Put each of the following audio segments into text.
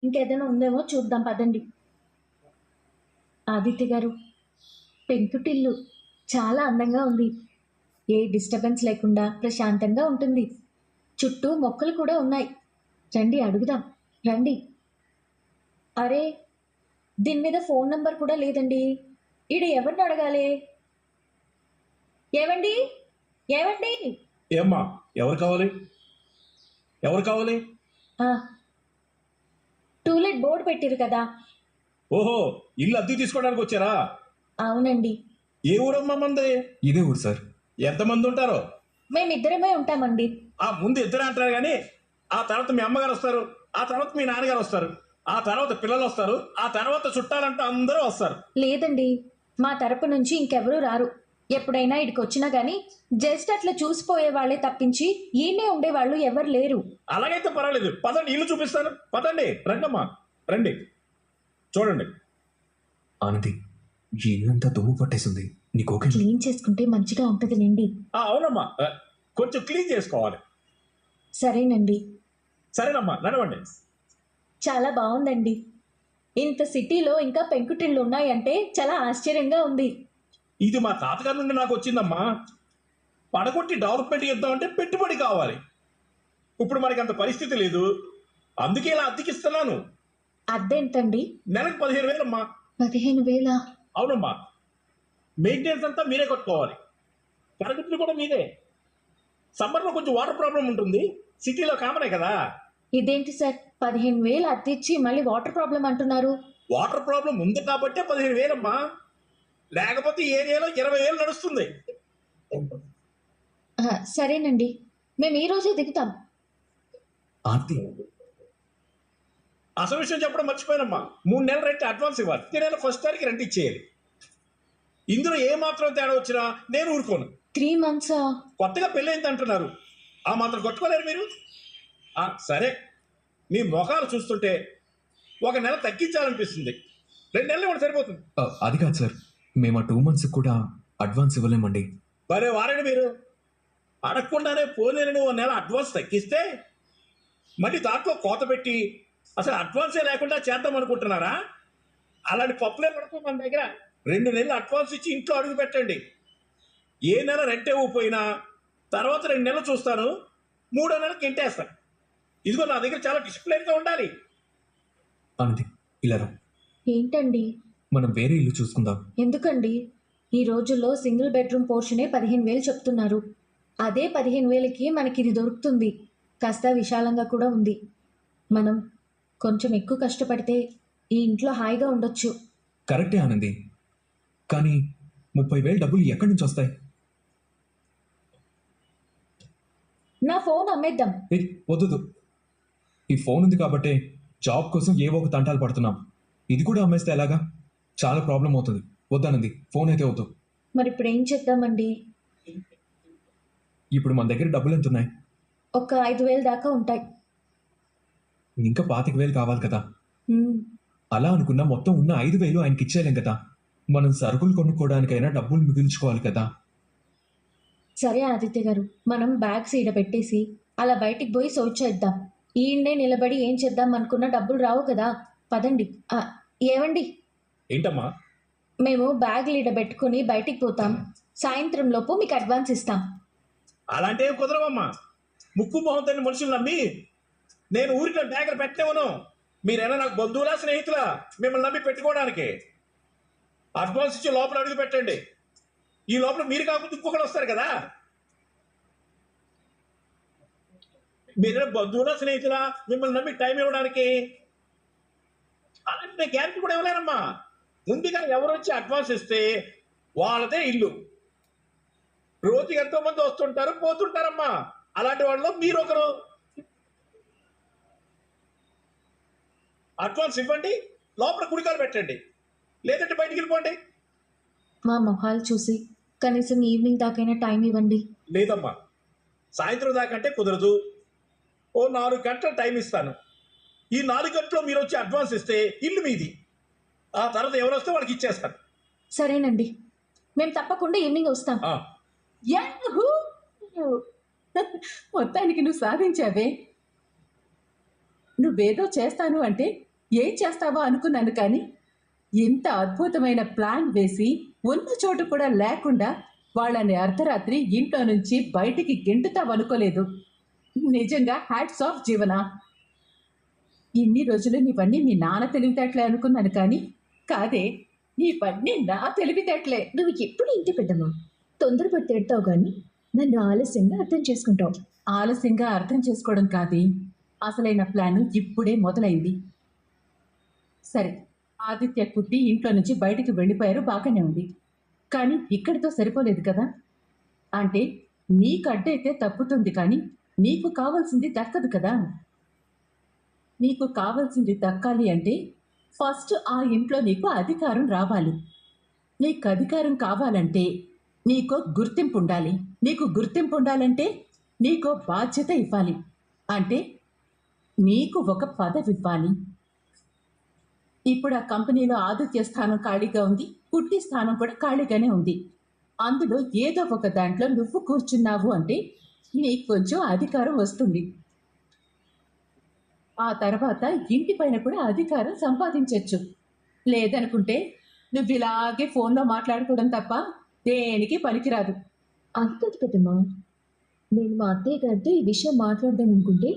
ఇంకేదైనా ఉందేమో చూద్దాం పదండి. ఆదిత్య గారు, పెంకుటిల్లు చాలా అందంగా ఉంది. ఏ డిస్టర్బెన్స్ లేకుండా ప్రశాంతంగా ఉంటుంది. చుట్టూ మొక్కలు కూడా ఉన్నాయి. రండి అడుగుదాం. రండి. అరే, దీని మీద ఫోన్ నంబర్ కూడా లేదండి. ఈడ ఎవరిని అడగాలి? ఏవండి, ఏవండి? ఏమ్మా, ఎవరు కావాలి? ఎవరు కావాలి? టూలెట్ బోర్డు పెట్టిరు కదా. ఓహో, ఇల్లు అద్దె తీసుకోవడానికి వచ్చారా? అవునండి. ఏ ఊరమ్మా మంది? ఇదే ఊరు సార్. ఎంతమంది ఉంటారో? మేమిద్దరమే ఉంటామండి. ఆ ముందు ఇద్దరే అంటారు కానీ ఆ తర్వాత మీ అమ్మగారు వస్తారు, ఆ తర్వాత మీ నాన్నగారు వస్తారు, ఆ తర్వాత పిల్లలు వస్తారు, ఆ తర్వాత చుట్టాలంటూ అందరూ వస్తారు. లేదండి, మా తరపు నుంచి ఇంకెవరూ రారు. ఎప్పుడైనా ఇక్కడికి వచ్చినా గానీ జస్ట్ అట్లా చూసిపోయే వాళ్ళే తప్పించి ఈయనే ఉండేవాళ్ళు ఎవరు లేరు. అలాగైతే పర్వాలేదు, పదండి, ఇల్లు చూపిస్తాను. పదండి, రండమ్మా, రండి, చూడండి. ఆనంది, ఈ ఇల్లంతా దుమ్ము పట్టేసింది. నీకు ఓకే? క్లీన్ చేసుకుంటే మంచిగా ఉంటుంది లేండి. అవునమ్మా, కొంచెం క్లీన్ చేసుకోవాలి. సరేనండి. సరేనమ్మా, నడవండి. చాలా బాగుందండి. ఇంత సిటీలో ఇంకా పెంకుటిళ్ళు ఉన్నాయంటే చాలా ఆశ్చర్యంగా ఉంది. ఇది మా తాతగారి నుండి నాకు వచ్చిందమ్మా. పడగొట్టి డెవలప్మెంట్ చేద్దామంటే పెట్టుబడి కావాలి. ఇప్పుడు మనకి అంత పరిస్థితి లేదు, అందుకే ఇలా అద్దెకిస్తున్నాను. అద్దెంతండి? నెలకు 15,000 అమ్మా. 15,000? అవునమ్మా, మెయింటెనెన్స్ అంతా మీరే కట్టుకోవాలి. పడగొట్లు కూడా మీరే. సమ్మర్లో కొంచెం వాటర్ ప్రాబ్లం ఉంటుంది, సిటీలో కామనే కదా. ఇదేంటి సార్, 15,000 అద్దెచ్చి మళ్ళీ వాటర్ ప్రాబ్లం అంటున్నారు? వాటర్ ప్రాబ్లం ఉంది కాబట్టే 15,000 అమ్మా, లేకపోతే ఈ ఏరియాలో 20,000 నడుస్తుంది. సరేనండి, మేము ఈ రోజే దిగుతాం. ఆర్తి, అసలు విషయం చెప్పడం మర్చిపోయానమ్మా. 3 నెలల రెంట్ అడ్వాన్స్ ఇవ్వాలి. ఈ నెల ఫస్ట్ తారీఖు రెంట్ ఇచ్చేయాలి. ఇందులో ఏ మాత్రం తేడా వచ్చినా నేను ఊరుకోను. 3 months? కొత్తగా పెళ్ళైంది అంటున్నారు, ఆ మాత్రం కొట్టుకోలేరు మీరు? సరే, మీ మొఖాలు చూస్తుంటే ఒక నెల తగ్గించాలనిపిస్తుంది. 2 నెలలు కూడా సరిపోతుంది. అది కాదు సార్, మేము ఆ 2 months కూడా అడ్వాన్స్ ఇవ్వలేమండి. మరే వారండి, మీరు అడగకుండానే పోలేని ఓ నెల అడ్వాన్స్ తగ్గిస్తే మళ్ళీ దాంట్లో కోత పెట్టి అసలు అడ్వాన్సే లేకుండా చేద్దాం అనుకుంటున్నారా? అలాంటి పప్పులే పడుతుంది మన దగ్గర. 2 నెలలు అడ్వాన్స్ ఇచ్చి ఇంట్లో అడుగు పెట్టండి. ఏ నెల రెంట్ ఇవ్వకపోయినా తర్వాత 2 నెలలు చూస్తాను, 3వ నెలకి ఇంటేస్తాను. ఇదిగో నా దగ్గర చాలా డిసిప్లైన్గా ఉండాలి. ఆనంది, ఇలా రా. ఏంటండి? మనం వేరే ఇల్లు చూసుకుందాం. ఎందుకండి? ఈ రోజుల్లో సింగిల్ బెడ్రూమ్ పోర్షనే 15,000 చెప్తున్నారు. అదే 15,000కి మనకి ఇది దొరుకుతుంది. కాస్త విశాలంగా కూడా ఉంది. మనం కొంచెం ఎక్కువ కష్టపడితే ఈ ఇంట్లో హాయిగా ఉండొచ్చు. కరెక్టే ఆనంది, కానీ 30,000 డబ్బులు ఎక్కడి నుంచి వస్తాయి? నా ఫోన్ అమ్మేద్దాం. వద్దు, ఈ ఫోన్ ఉంది కాబట్టే జాబ్ కోసం ఏవో ఒక తంటాలు పడుతున్నాం. ఇది కూడా అమ్మేస్తే ఎలాగా? చాలా ప్రాబ్లం అవుతుంది. వద్దానంది, ఫోన్ అయితే వద్దు. మరి ఇప్పుడు ఏం చేద్దామండి? ఇప్పుడు మన దగ్గర డబ్బులు ఎంత ఉన్నాయి? ఒక 5,000 దాకా ఉంటాయి. ఇంకా 25,000 కావాలి కదా. అలా అనుకున్నా మొత్తం ఉన్న 5,000 ఆయనకి ఇచ్చేయలేం కదా. మనం సరుకులు కొనుక్కోవడానికైనా డబ్బులు మిగిల్చుకోవాలి కదా. సరే ఆదిత్య గారు, మనం బ్యాగ్స్ ఈడ పెట్టేసి అలా బయటికి పోయి సోచేద్దాం. ఈయన్నే నిలబడి ఏం చేద్దాం అనుకున్న డబ్బులు రావు కదా. పదండి. ఏవండి? ఏంటమ్మా? మేము బ్యాగ్ ఈడ పెట్టుకుని బయటికి పోతాం. సాయంత్రం లోపు మీకు అడ్వాన్స్ ఇస్తాం. అలాంటివి కుదరవమ్మా. ముక్కు మొహంతని మనుషులు నమ్మి నేను ఊరిలో బ్యాగులు పెట్టలేవను. మీరైనా నాకు బంధువులా స్నేహితులా మిమ్మల్ని నమ్మి పెట్టుకోవడానికి? అడ్వాన్స్ ఇచ్చి లోపల అడుగు పెట్టండి. ఈ లోపల మీరు కాకపోతే ఇంకొకరు వస్తారు కదా. మీరైనా బంధువులా స్నేహితులా మిమ్మల్ని నమ్మి టైం ఇవ్వడానికి? అలాంటి నేను గ్యారెంటీ కూడా ఇవ్వలేనమ్మా. ముందుగా ఎవరు వచ్చి అడ్వాన్స్ ఇస్తే వాళ్ళదే ఇల్లు. రోజుకి ఎంతో మంది వస్తుంటారు పోతుంటారమ్మా. అలాంటి వాళ్ళు మీరు ఒకరు. అడ్వాన్స్ ఇవ్వండి, లోపల కుడికాలు పెట్టండి, లేదంటే బయటికి వెళ్ళిపోండి. మా మొహాలు చూసి కనీసం ఈవినింగ్ దాకైనా టైం ఇవ్వండి. లేదమ్మా, సాయంత్రం దాకంటే కుదరదు. ఓ 4 గంటల టైం ఇస్తాను. ఈ 4 గంటల్లో మీరు వచ్చి అడ్వాన్స్ ఇస్తే ఇల్లు మీది. ఆ తర్వాత ఎవరు వస్తే వాళ్ళకి ఇచ్చేస్తాను. సరేనండి, మేము తప్పకుండా ఈవినింగ్ వస్తాం. మొత్తానికి నువ్వు సాధించావే. నువ్వేదో చేస్తాను అంటే ఏం చేస్తావా అనుకున్నాను, కానీ ఇంత అద్భుతమైన ప్లాన్ వేసి ఉన్న చోటు కూడా లేకుండా వాళ్ళని అర్ధరాత్రి ఇంట్లో నుంచి బయటికి గెంటుతావనుకోలేదు. నిజంగా హ్యాట్స్ ఆఫ్ జీవన. ఇన్ని రోజులు నీవన్నీ మీ నాన్న తెలివితేటలే అనుకున్నాను, కానీ కాదే, నీవన్నీ నా తెలివితేటలే. నువ్వు ఎప్పుడు ఇంటి పెద్దమ్మా, తొందరపడి తిడతావు కానీ నన్ను ఆలస్యంగా అర్థం చేసుకుంటావు. ఆలస్యంగా అర్థం చేసుకోవడం కాదు, అసలైన ప్లాను ఇప్పుడే మొదలైంది. సరే, ఆదిత్య కుట్టి ఇంట్లో నుంచి బయటికి వెళ్ళిపోయారు, బాగానే ఉంది. కానీ ఇక్కడితో సరిపోలేదు కదా. అంటే నీకు అడ్డైతే తప్పుతుంది, కానీ నీకు కావాల్సింది దక్కదు కదా. నీకు కావాల్సింది దక్కాలి అంటే ఫస్ట్ ఆ ఇంట్లో నీకు అధికారం రావాలి. నీకు అధికారం కావాలంటే నీకు గుర్తింపు ఉండాలి. నీకు గుర్తింపు ఉండాలంటే నీకు బాధ్యత ఇవ్వాలి. అంటే నీకు ఒక పదవి ఇవ్వాలి. ఇప్పుడు ఆ కంపెనీలో ఆదిత్య స్థానం ఖాళీగా ఉంది, కుట్టి స్థానం కూడా ఖాళీగానే ఉంది. అందులో ఏదో ఒక దాంట్లో నువ్వు కూర్చున్నావు అంటే నీకు కొంచెం అధికారం వస్తుంది. ఆ తర్వాత ఇంటి పైన కూడా అధికారం సంపాదించవచ్చు. లేదనుకుంటే నువ్వు ఇలాగే ఫోన్లో మాట్లాడుకోవడం తప్ప దేనికి పనికిరాదు. అది కాదు పెద్దమ్మా, నేను మా అత్తయ్య గారితో ఈ విషయం మాట్లాడదాం అనుకుంటే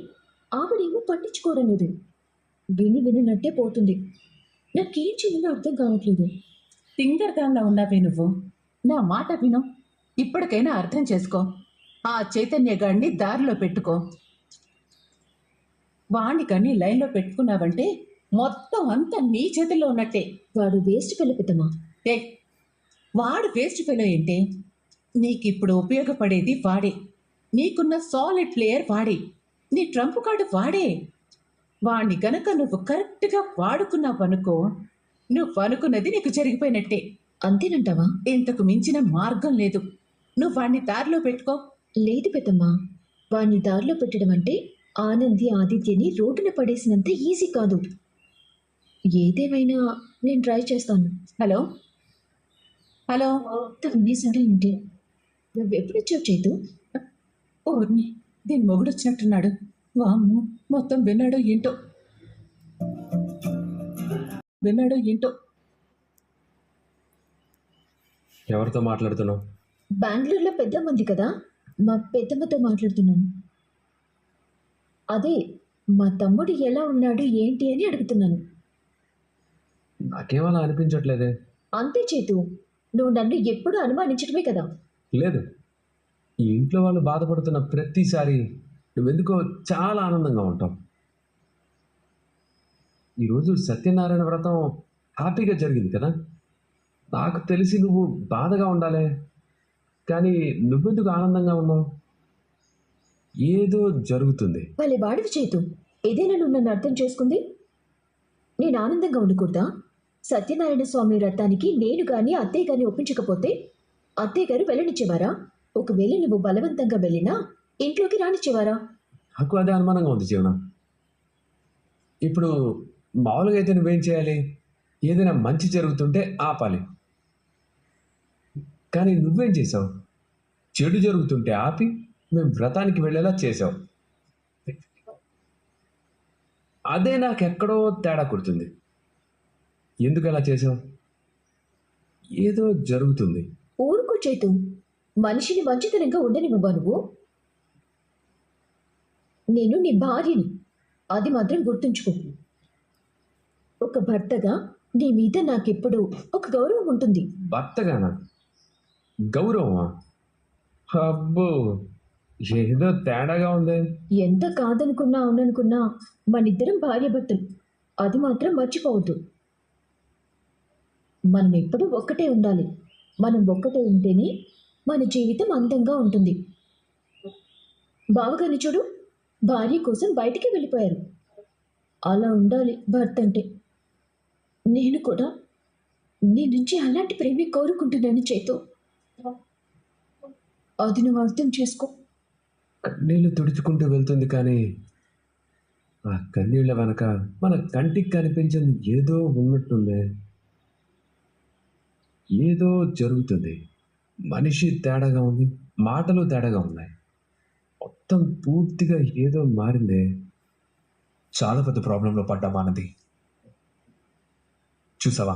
ఆవిడేమో పట్టించుకోవడం లేదు. వినట్టే పోతుంది. నాకేం చేయాలో అర్థం కావట్లేదు. తింగరదానిలో ఉన్నావే నువ్వు. నా మాట విను, ఇప్పటికైనా అర్థం చేసుకో. ఆ చైతన్య గాడిని దారిలో పెట్టుకో. వాణ్ణి కానీ లైన్లో పెట్టుకున్నావంటే మొత్తం అంతా నీ చేతిలో ఉన్నట్టే. వాడు వేస్ట్ ఫెలో పెద్దమ్మా. ఏ, వాడు వేస్ట్ ఫెలో ఏంటి? నీకు ఇప్పుడు ఉపయోగపడేది వాడే. నీకున్న సాలిడ్ ప్లేయర్ వాడే. నీ ట్రంప్ కార్డు వాడే. వాణ్ణి గనక నువ్వు కరెక్ట్గా వాడుకున్నావనుకో, నువ్వు అనుకున్నది నీకు జరిగిపోయినట్టే. అంతేనంటావా? ఇంతకు మించిన మార్గం లేదు. నువ్వు వాణ్ణి దారిలో పెట్టుకో. లేదు పెద్దమ్మా, వాడిని దారిలో పెట్టడం అంటే ఆనంది ఆదిత్యని రోడ్డున పడేసినంత ఈజీ కాదు. ఏదేమైనా నేను ట్రై చేస్తాను. హలో హలో, వినేసాడా ఏంటి? నువ్వెప్పుడొచ్చావు చేతు? ఓర్ని, దీని మొగుడు వచ్చినట్టున్నాడు. వామ్ము, మొత్తం విన్నాడో ఏంటో. ఎవరితో మాట్లాడుతున్నావు? బెంగళూరులో పెద్దమ్మ ఉంది కదా, మా పెద్దమ్మతో మాట్లాడుతున్నాను. అదే మా తమ్ముడు ఎలా ఉన్నాడు ఏంటి అని అడుగుతున్నాను. నాకేమలా అనిపించట్లేదే. అంతే చేతు, నువ్వు నన్ను ఎప్పుడూ అనుమానించడమే కదా. లేదు, ఈ ఇంట్లో వాళ్ళు బాధపడుతున్న ప్రతిసారి నువ్వెందుకో చాలా ఆనందంగా ఉంటావు. ఈరోజు సత్యనారాయణ వ్రతం హ్యాపీగా జరిగింది కదా. నాకు తెలిసి నువ్వు బాధగా ఉండాలే, కానీ నువ్వెందుకు ఆనందంగా ఉన్నావు? ఏదో జరుగుతుంది. వాళ్ళ వాడివి చేతు, ఏదైనా నువ్వు నన్ను అర్థం చేసుకుంది. నేను ఆనందంగా ఉండకూడదా? సత్యనారాయణ స్వామి వ్రతానికి నేను కానీ అత్తయ్య గారిని ఒప్పించకపోతే అత్తయ్య గారు వెళ్ళనిచ్చేవారా? ఒకవేళ నువ్వు బలవంతంగా వెళ్ళినా ఇంట్లోకి రానిచ్చేవారా? నాకు అదే అనుమానంగా ఉంది జీవన. ఇప్పుడు మామూలుగా అయితే నువ్వేం చేయాలి? ఏదైనా మంచి జరుగుతుంటే ఆపాలి. కానీ నువ్వేం చేసావు? చెడు జరుగుతుంటే ఆపి మేము వ్రతానికి వెళ్ళేలా చేసావు. అదే నాకెక్కడో తేడా కొడుతుంది. ఎందుకు అలా చేసావు? ఏదో జరుగుతుంది. ఊరుకో చేతు, మనిషిని మంచితనంగా ఉండనివ్వవా నువ్వు? నేను నీ భార్యని, అది మాత్రం గుర్తుంచుకో. ఒక భర్తగా నీ మీద నాకెప్పుడు ఒక గౌరవం ఉంటుంది. భర్తగానా? గౌరవమా? అబ్బో, ఏదో తేడాగా ఉంది. ఎంత కాదనుకున్నా అవుననుకున్నా మనిద్దరం భార్య భర్తలు, అది మాత్రం మర్చిపోవద్దు. మనం ఎప్పుడూ ఒక్కటే ఉండాలి. మనం ఒక్కటే ఉంటేనే మన జీవితం అందంగా ఉంటుంది. బావగారిని చూడు, భార్య కోసం బయటికి వెళ్ళిపోయారు. అలా ఉండాలి భర్త అంటే. నేను కూడా నీ నుంచి అలాంటి ప్రేమే కోరుకుంటున్నాను చేతు. అది నువ్వు అర్థం చేసుకో. కన్నీళ్లు తుడుచుకుంటూ వెళ్తుంది, కానీ ఆ కన్నీళ్ల వెనక మన కంటికి కనిపించింది ఏదో ఉన్నట్టుందే. ఏదో జరుగుతుంది. మనిషి తేడాగా ఉంది, మాటలు తేడాగా ఉన్నాయి. మొత్తం పూర్తిగా ఏదో మారిందే. చాలా పెద్ద ప్రాబ్లంలో పడ్డా ఆనంది. చూసావా,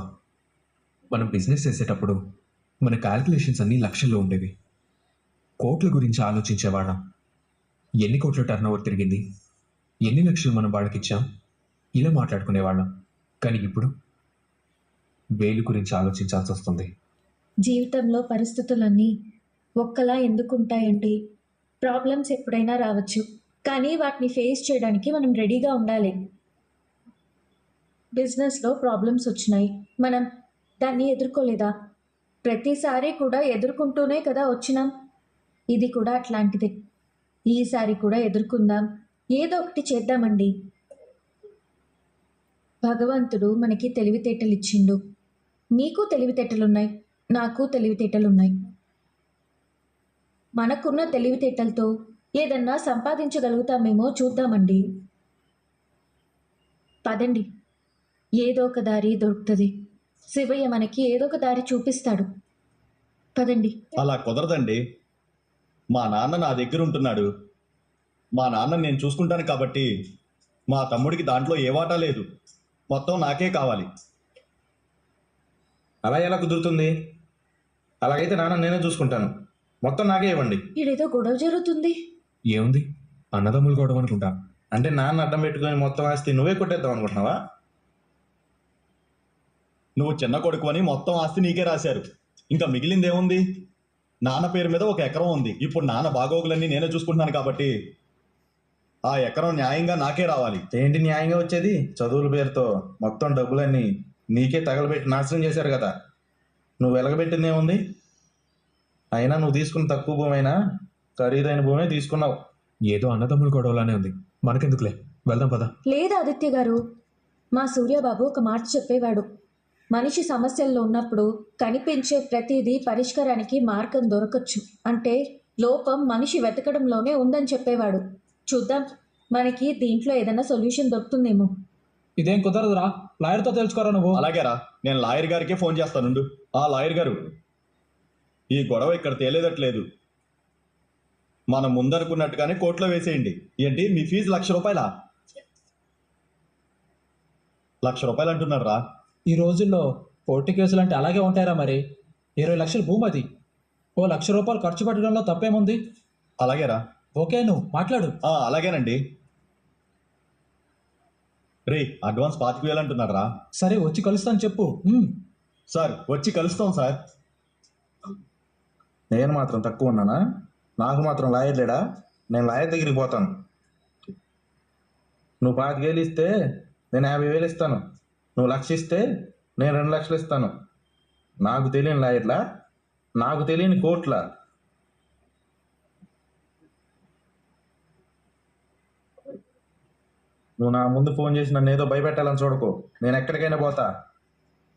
మనం బిజినెస్ చేసేటప్పుడు మన క్యాల్కులేషన్స్ అన్నీ లక్షల్లో ఉండేవి. కోట్ల గురించి ఆలోచించేవాళ్ళం. ఎన్ని కోట్ల టర్న్ ఓవర్ తిరిగింది, ఎన్ని లక్షలు మనం వాళ్ళకి ఇచ్చాం, ఇలా మాట్లాడుకునేవాళ్ళం. కానీ ఇప్పుడు వేలు గురించి ఆలోచించాల్సి వస్తుంది. జీవితంలో పరిస్థితులన్నీ ఒక్కలా ఎందుకుంటాయండి? ప్రాబ్లమ్స్ ఎప్పుడైనా రావచ్చు, కానీ వాటిని ఫేస్ చేయడానికి మనం రెడీగా ఉండాలి. బిజినెస్లో ప్రాబ్లమ్స్ వచ్చినాయి, మనం దాన్ని ఎదుర్కోలేదా? ప్రతిసారి కూడా ఎదుర్కొంటూనే కదా వచ్చినాం. ఇది కూడా అట్లాంటిదే. ఈసారి కూడా ఎదుర్కొందాం, ఏదో ఒకటి చేద్దామండి. భగవంతుడు మనకి తెలివితేటలు ఇచ్చిండు. నీకు తెలివితేటలున్నాయి, నాకు తెలివితేటలున్నాయి. మనకున్న తెలివితేటలతో ఏదన్నా సంపాదించగలుగుతామేమో చూద్దామండి. పదండి, ఏదో ఒక దారి దొరుకుతుంది. శివయ్య మనకి ఏదో ఒక దారి చూపిస్తాడు. పదండి. అలా కుదరదండి. మా నాన్న నా దగ్గర ఉంటున్నాడు. మా నాన్న నేను చూసుకుంటాను కాబట్టి మా తమ్ముడికి దాంట్లో ఏ వాటా లేదు. మొత్తం నాకే కావాలి. అలా ఎలా కుదురుతుంది? అలాగైతే నాన్న నేనే చూసుకుంటాను, మొత్తం నాకే ఇవ్వండి. ఈడేదో గొడవ జరుగుతుంది. ఏముంది, అన్నదమ్ములు గొడవ అనుకుంటా. అంటే నాన్న అడ్డం పెట్టుకొని మొత్తం ఆస్తి నువ్వే కొట్టేద్దాం అనుకుంటున్నావా? నువ్వు చిన్న కొడుకు అని మొత్తం ఆస్తి నీకే రాశారు. ఇంకా మిగిలిందేముంది? నాన్న పేరు మీద 1 ఎకరం ఉంది. ఇప్పుడు నాన్న బాగోగులన్నీ నేనే చూసుకుంటున్నాను కాబట్టి ఆ ఎకరం న్యాయంగా నాకే రావాలి. ఏంటి న్యాయంగా వచ్చేది? చదువుల పేరుతో మొత్తం డబ్బులన్నీ నీకే తగలబెట్టి నాశనం చేశారు కదా. నువ్వు వెలగబెట్టింది ఏముంది? అయినా నువ్వు తీసుకున్న తక్కువ భూమి అయినా ఖరీదైన భూమే తీసుకున్నావు. ఏదో అన్నదమ్ములు గొడవలానే ఉంది, మనకెందుకులే, వెళ్దాం పద. లేదా ఆదిత్య గారు, మా సూర్యబాబు ఒక మాట చెప్పేవాడు. మనిషి సమస్యల్లో ఉన్నప్పుడు కనిపించే ప్రతిదీ పరిష్కారానికి మార్గం దొరకచ్చు. అంటే లోపం మనిషి వెతకడంలోనే ఉందని చెప్పేవాడు. చూద్దాం, మనకి దీంట్లో ఏదైనా సొల్యూషన్ దొరుకుతుందేమో. ఇదేం కుదరదురా, లాయర్తో తెలుసుకోరా నువ్వు. అలాగేరా, నేను లాయర్ గారికే ఫోన్ చేస్తానుండు. ఆ లాయర్ గారు, ఈ గొడవ ఇక్కడ తేలేదట్లేదు. మనం ముందనుకున్నట్టుగానే కోర్టులో వేసేయండి. ఏంటి మీ ఫీజు ₹1,00,000? ₹1,00,000 అంటున్నారు రా. ఈ రోజుల్లో కోర్టు కేసులు అంటే అలాగే ఉంటాయిరా. మరి 20 లక్షల భూమి అది. ఓ ₹1,00,000 ఖర్చు పెట్టడంలో తప్పేముంది? అలాగేరా. ఓకే, నువ్వు మాట్లాడు. అలాగేనండి. రే, అడ్వాన్స్ 25,000 అంటున్నారు రా. సరే, వచ్చి కలుస్తాను చెప్పు. సార్, వచ్చి కలుస్తాం సార్. నేను మాత్రం తక్కువ ఉన్నానా? నాకు మాత్రం లాయర్ లేడా? నేను లాయర్ దగ్గరికి పోతాను. నువ్వు 25,000 ఇస్తే నేను 50,000 ఇస్తాను. నువ్వు 1,00,000 ఇస్తే నేను 2 లక్షలు ఇస్తాను. నాకు తెలియని లాయర్లా, నాకు తెలియని కోర్టులా? నువ్వు నా ముందు ఫోన్ చేసి నన్ను ఏదో భయపెట్టాలని చూడకు. నేను ఎక్కడికైనా పోతా.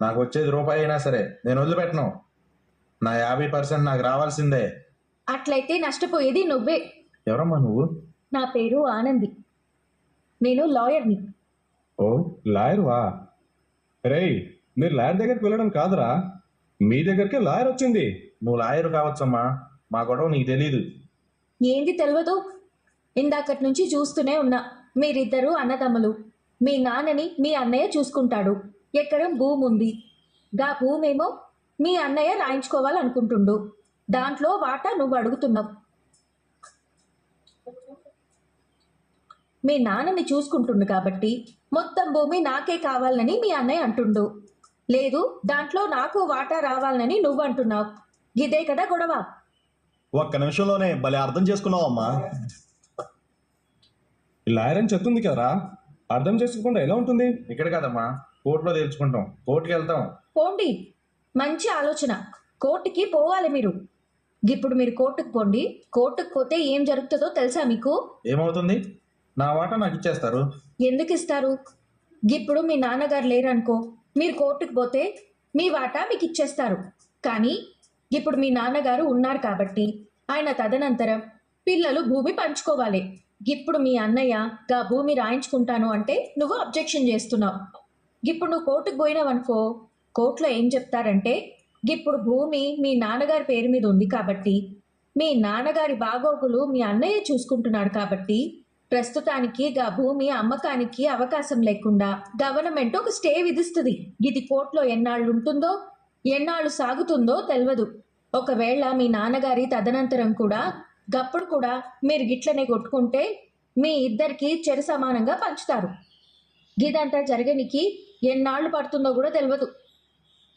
నాకు వచ్చేది రూపాయి అయినా సరే నేను వదిలిపెట్టను. నా 50% నాకు రావాల్సిందే. అట్లయితే నష్టపోయేది నువ్వే. ఎవరమ్మా నువ్వు? నా పేరు ఆనంది, నేను లాయర్ని. ఓ, లాయర్ వా? రేయ్, మీరు లాయర్ దగ్గరికి వెళ్ళడం కాదురా, మీ దగ్గరికి లాయర్ వచ్చింది. నువ్వు లాయర్ కావచ్చమ్మా, మా గొడవ నీకు తెలీదు. ఏంది తెలియదు? ఇందాకటి నుంచి చూస్తూనే ఉన్నా. మీరిద్దరూ అన్నదమ్ములు. మీ నాన్నని మీ అన్నయ్య చూసుకుంటాడు. ఎకరం భూమి ఉంది. గా భూమేమో మీ అన్నయ్య రాయించుకోవాలనుకుంటుండు. దాంట్లో వాటా నువ్వు అడుగుతున్నావు. మీ నాన్నని చూసుకుంటుండు కాబట్టి మొత్తం భూమి నాకే కావాలని మీ అన్నయ్య అంటుండు. లేదు, దాంట్లో నాకు వాటా రావాలని నువ్వు అంటున్నావు. ఇదే కదా గొడవ. ఒక్క నిమిషంలోనే భలే అర్థం చేసుకున్నావమ్మా. లాయర్ అని చెప్తుంది కదరా, అర్థం చేసుకోకుండా ఎలా ఉంటుంది? ఇక్కడ కదమ్మా, కోర్టులో తేల్చుకుంటాం. కోర్టుకి వెళ్తాం. పోండి, మంచి ఆలోచన. కోర్టుకి పోవాలి మీరు. ఇప్పుడు మీరు కోర్టుకు పోండి. కోర్టుకు పోతే ఏం జరుగుతుందో తెలుసా మీకు? ఏమవుతుంది? నా వాటా నాకు ఇచ్చేస్తారు. ఎందుకు ఇస్తారు? ఇప్పుడు మీ నాన్నగారు లేరనుకో, మీరు కోర్టుకు పోతే మీ వాటా మీకు ఇచ్చేస్తారు. కానీ ఇప్పుడు మీ నాన్నగారు ఉన్నారు కాబట్టి ఆయన తదనంతరం పిల్లలు భూమి పంచుకోవాలి. ఇప్పుడు మీ అన్నయ్య గా భూమి రాయించుకుంటాను అంటే నువ్వు అబ్జెక్షన్ చేస్తున్నావు. ఇప్పుడు నువ్వు కోర్టుకు పోయినావనుకో, కోర్టులో ఏం చెప్తారంటే, ఇప్పుడు భూమి మీ నాన్నగారి పేరు మీద ఉంది కాబట్టి మీ నాన్నగారి బాగోగులు మీ అన్నయ్య చూసుకుంటున్నాడు కాబట్టి ప్రస్తుతానికి గా భూమి అమ్మకానికి అవకాశం లేకుండా గవర్నమెంట్ ఒక స్టే విధిస్తుంది. ఇది కోర్టులో ఎన్నాళ్ళు ఉంటుందో ఎన్నాళ్ళు సాగుతుందో తెలియదు. ఒకవేళ మీ నాన్నగారి తదనంతరం కూడా గప్పుడు కూడా మీరు గిట్లనే కొట్టుకుంటే మీ ఇద్దరికి చెరు సమానంగా పంచుతారు. గిదంతా జరగనికి ఎన్నాళ్ళు పడుతుందో కూడా తెలియదు.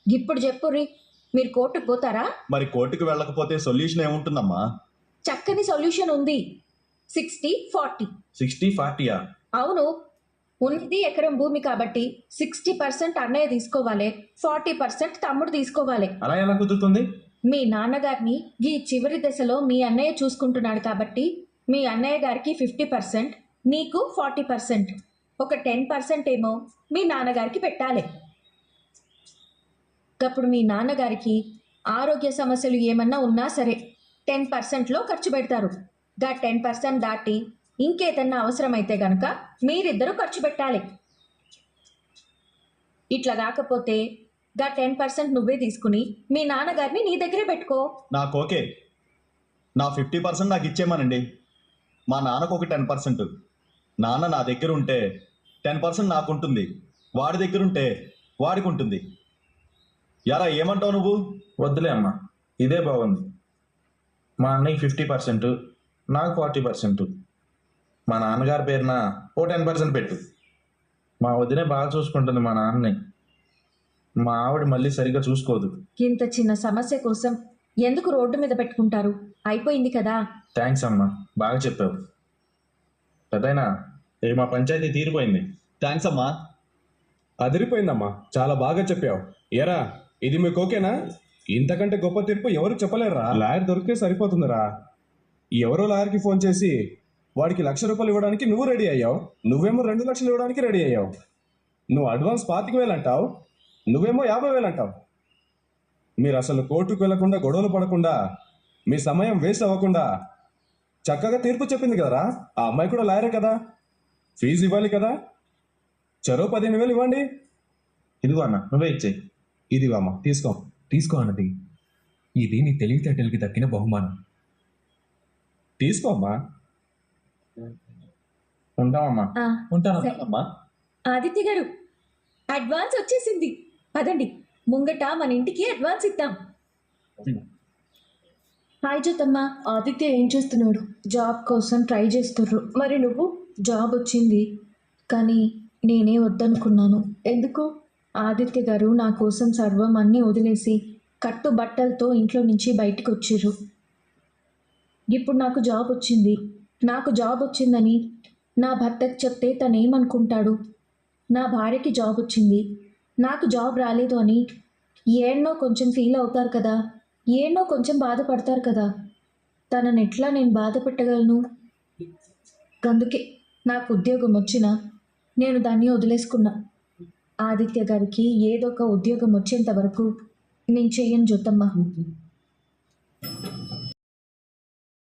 ఇప్పుడు చెప్పుర్రి, మీరు కోర్టుకు పోతారా? మరి కోర్టుకు వెళ్ళకపోతే సొల్యూషన్ ఏముంటుందమ్మా? చక్కని సొల్యూషన్ ఉంది. 60-40. 60-40యా? అవును, ఉన్నది ఎకరం భూమి కాబట్టి 60% అన్నయ్య తీసుకోవాలి, 40% తమ్ముడు తీసుకోవాలి. అలా ఎలా కుదురుతుంది? మీ నాన్నగారిని ఈ చివరి దశలో మీ అన్నయ్య చూసుకుంటున్నాడు కాబట్టి మీ అన్నయ్య గారికి 50%, నీకు 40%, ఒక 10% ఏమో మీ నాన్నగారికి పెట్టాలి. అప్పుడు మీ నాన్నగారికి ఆరోగ్య సమస్యలు ఏమన్నా ఉన్నా సరే 10%లో ఖర్చు పెడతారు. గా 10% దాటి ఇంకేదన్నా అవసరమైతే గనక మీరిద్దరూ ఖర్చు పెట్టాలి. ఇట్లా కాకపోతే గా 10% నువ్వే తీసుకుని మీ నాన్నగారిని నీ దగ్గరే పెట్టుకో. నాకు ఓకే. నా 50% నాకు ఇచ్చేయమనండి. మా నాన్నకు ఒక 10%. నాన్న నా దగ్గర ఉంటే 10% నాకుంటుంది, వాడి దగ్గర ఉంటే వాడికి ఉంటుంది. యారా ఏమంటావు నువ్వు? వద్దులే అమ్మా, ఇదే బాగుంది. మా అన్నయ్య 50%, నాకు 40%. మా నాన్నగారి పేరున ఓ 10% పెట్టు. మా వదినే బాగా చూసుకుంటుంది మా నాన్నని. మా ఆవిడ మళ్ళీ సరిగ్గా చూసుకోదు. ఇంత చిన్న సమస్య కోసం ఎందుకు రోడ్డు మీద పెట్టుకుంటారు? అయిపోయింది కదా. థ్యాంక్స్ అమ్మా, బాగా చెప్పావు. పెద్దయినా మా పంచాయతీ తీరిపోయింది. థ్యాంక్స్ అమ్మా. అదిరిపోయిందమ్మా, చాలా బాగా చెప్పావు. ఎరా, ఇది మీకు ఓకేనా? ఇంతకంటే గొప్ప తీర్పు ఎవరు చెప్పలేరురా. లాయర్ దొరికితే సరిపోతుందిరా. ఎవరో లాయర్కి ఫోన్ చేసి వాడికి ₹1,00,000 ఇవ్వడానికి నువ్వు రెడీ అయ్యావు, నువ్వేమో 2 లక్షలు ఇవ్వడానికి రెడీ అయ్యావు. నువ్వు అడ్వాన్స్ 25,000 అంటావు, నువ్వేమో 50,000 అంటావు. మీరు అసలు కోర్టుకు వెళ్లకుండా గొడవలు పడకుండా మీ సమయం వేస్ట్ అవ్వకుండా చక్కగా తీర్పు చెప్పింది కదరా. ఆ అమ్మాయి కూడా లాయరే కదా, ఫీజు ఇవ్వాలి కదా. చెరో 15,000 ఇవ్వండి. ఇదిగో అన్న, నువ్వే ఇచ్చేయి. ఇదిగమ్మా, తీసుకో. తీసుకో అన్నది. ఇది నీ తెలివితేటలకి దక్కిన బహుమానం. తీసుకో అమ్మా. ఉంటామమ్మా. ఆ, ఉంటాను. సరే. అమ్మా ఆదిత్య గారు, అడ్వాన్స్ వచ్చేసింది. పదండి, ముంగట మన ఇంటికి అడ్వాన్స్ ఇద్దాం. హాయ్ జ్యోతమ్మ. ఆదిత్య ఏం చేస్తున్నాడు? జాబ్ కోసం ట్రై చేస్తుర్రు. మరి నువ్వు? జాబ్ వచ్చింది, కానీ నేనే వద్దనుకున్నాను. ఎందుకు? ఆదిత్య గారు నా కోసం సర్వం అన్నీ వదిలేసి కట్టుబట్టలతో ఇంట్లో నుంచి బయటకు వచ్చిర్రు. ఇప్పుడు నాకు జాబ్ వచ్చింది. నాకు జాబ్ వచ్చిందని నా భర్తకు చెప్తే తనేమనుకుంటాడు? నా భార్యకి జాబ్ వచ్చింది, నాకు జాబ్ రాలేదు అని ఏన్నో కొంచెం ఫీల్ అవుతారు కదా, ఏన్నో కొంచెం బాధపడతారు కదా. తనని ఎట్లా నేను బాధ పెట్టగలను? అందుకే నాకు ఉద్యోగం వచ్చినా నేను దాన్ని వదిలేసుకున్నా. ఆదిత్య గారికి ఏదో ఒక ఉద్యోగం వచ్చేంత వరకు నేను చెయ్యను జ్యోతమ్మ.